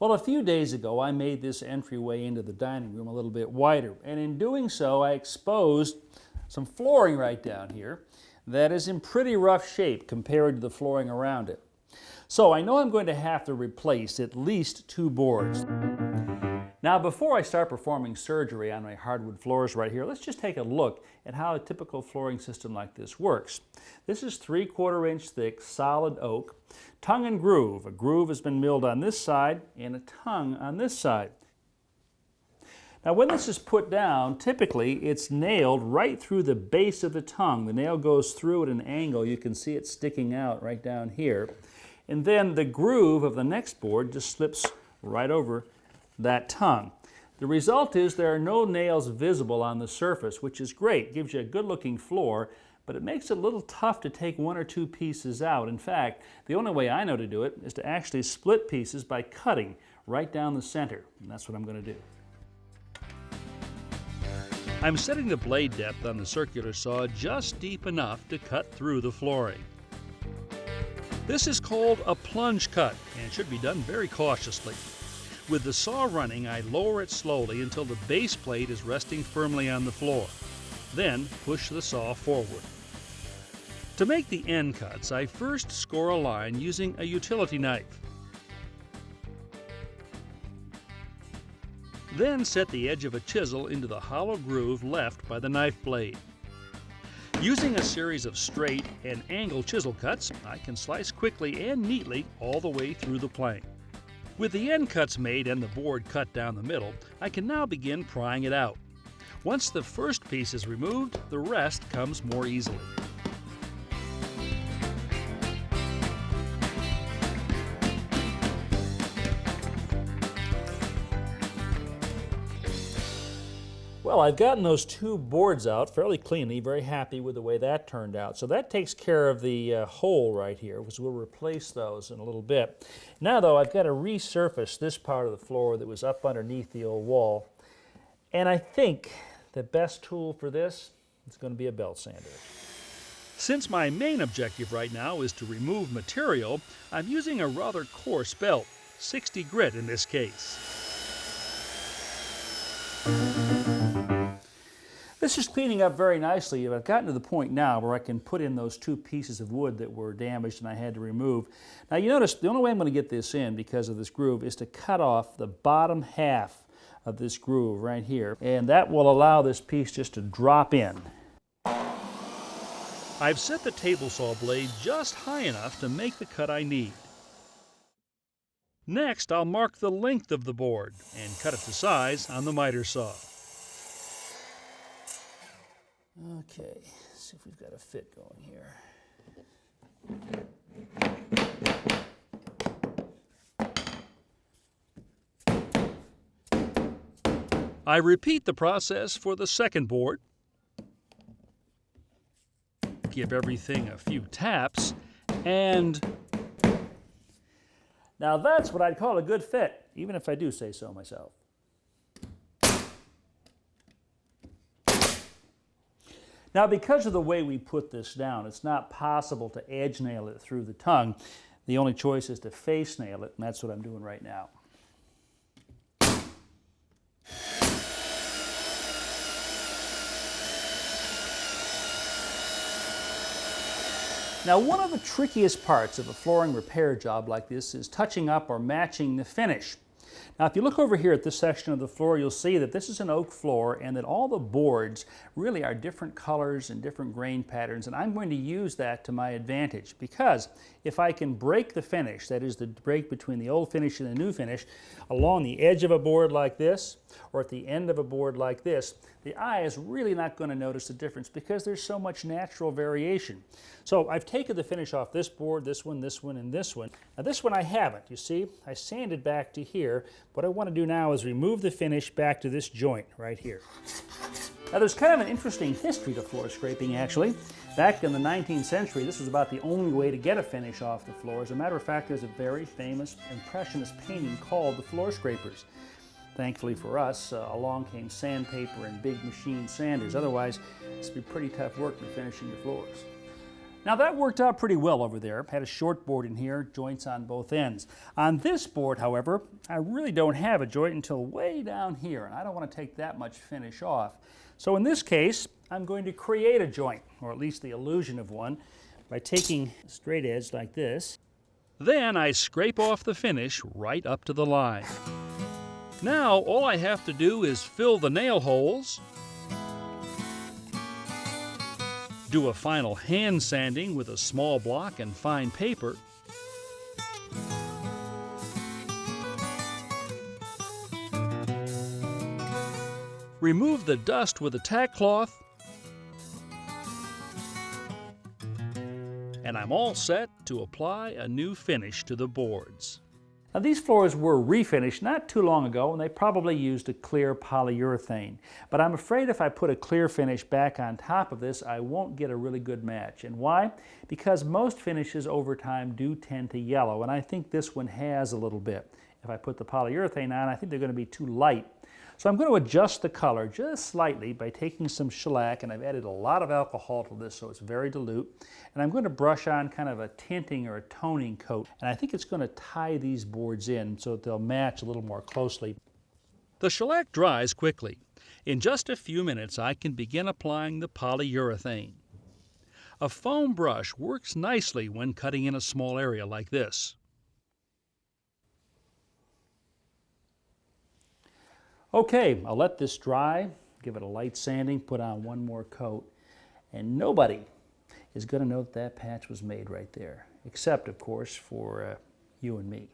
Well, a few days ago I made this entryway into the dining room a little bit wider, and in doing so I exposed some flooring right down here that is in pretty rough shape compared to the flooring around it. So I know I'm going to have to replace at least 2 boards. Now, before I start performing surgery on my hardwood floors right here, let's just take a look at how a typical flooring system like this works. This is 3/4 inch thick solid oak, tongue and groove. A groove has been milled on this side and a tongue on this side. Now, when this is put down, typically it's nailed right through the base of the tongue. The nail goes through at an angle. You can see it sticking out right down here. And then the groove of the next board just slips right over that tongue. The result is there are no nails visible on the surface, which is great. Gives you a good looking floor, but it makes it a little tough to take 1 or 2 pieces out. In fact, the only way I know to do it is to actually split pieces by cutting right down the center, and that's what I'm going to do. I'm setting the blade depth on the circular saw just deep enough to cut through the flooring. This is called a plunge cut and should be done very cautiously. With the saw running, I lower it slowly until the base plate is resting firmly on the floor. Then push the saw forward. To make the end cuts, I first score a line using a utility knife. Then set the edge of a chisel into the hollow groove left by the knife blade. Using a series of straight and angle chisel cuts, I can slice quickly and neatly all the way through the plane. With the end cuts made and the board cut down the middle, I can now begin prying it out. Once the first piece is removed, the rest comes more easily. Well, I've gotten those 2 boards out fairly cleanly, very happy with the way that turned out. So that takes care of the hole right here, because we'll replace those in a little bit. Now though, I've got to resurface this part of the floor that was up underneath the old wall. And I think the best tool for this is going to be a belt sander. Since my main objective right now is to remove material, I'm using a rather coarse belt, 60 grit in this case. This is cleaning up very nicely. I've gotten to the point now where I can put in those 2 pieces of wood that were damaged and I had to remove. Now you notice the only way I'm going to get this in because of this groove is to cut off the bottom half of this groove right here, and that will allow this piece just to drop in. I've set the table saw blade just high enough to make the cut I need. Next, I'll mark the length of the board and cut it to size on the miter saw. Okay, let's see if we've got a fit going here. I repeat the process for the second board. Give everything a few taps, and now that's what I'd call a good fit, even if I do say so myself. Now, because of the way we put this down, it's not possible to edge nail it through the tongue. The only choice is to face nail it, and that's what I'm doing right now. Now, one of the trickiest parts of a flooring repair job like this is touching up or matching the finish. Now, if you look over here at this section of the floor, you'll see that this is an oak floor and that all the boards really are different colors and different grain patterns, and I'm going to use that to my advantage because if I can break the finish, that is the break between the old finish and the new finish, along the edge of a board like this or at the end of a board like this, the eye is really not going to notice the difference because there's so much natural variation. So I've taken the finish off this board, this one, and this one. Now this one I haven't, you see. I sanded back to here. What I want to do now is remove the finish back to this joint right here. Now there's kind of an interesting history to floor scraping actually. Back in the 19th century, this was about the only way to get a finish off the floor. As a matter of fact, there's a very famous Impressionist painting called The Floor Scrapers. Thankfully for us, along came sandpaper and big machine sanders. Otherwise, this would be pretty tough work for finishing your floors. Now that worked out pretty well over there. Had a short board in here, joints on both ends. On this board, however, I really don't have a joint until way down here, and I don't want to take that much finish off. So in this case, I'm going to create a joint, or at least the illusion of one, by taking a straight edge like this. Then I scrape off the finish right up to the line. Now all I have to do is fill the nail holes, do a final hand sanding with a small block and fine paper, remove the dust with a tack cloth, and I'm all set to apply a new finish to the boards. Now these floors were refinished not too long ago, and they probably used a clear polyurethane. But I'm afraid if I put a clear finish back on top of this, I won't get a really good match. And why? Because most finishes over time do tend to yellow, and I think this one has a little bit. If I put the polyurethane on, I think they're going to be too light. So I'm going to adjust the color just slightly by taking some shellac, and I've added a lot of alcohol to this so it's very dilute. And I'm going to brush on kind of a tinting or a toning coat, and I think it's going to tie these boards in so that they'll match a little more closely. The shellac dries quickly. In just a few minutes I can begin applying the polyurethane. A foam brush works nicely when cutting in a small area like this. Okay, I'll let this dry, give it a light sanding, put on one more coat, and nobody is going to know that that patch was made right there, except, of course, for you and me.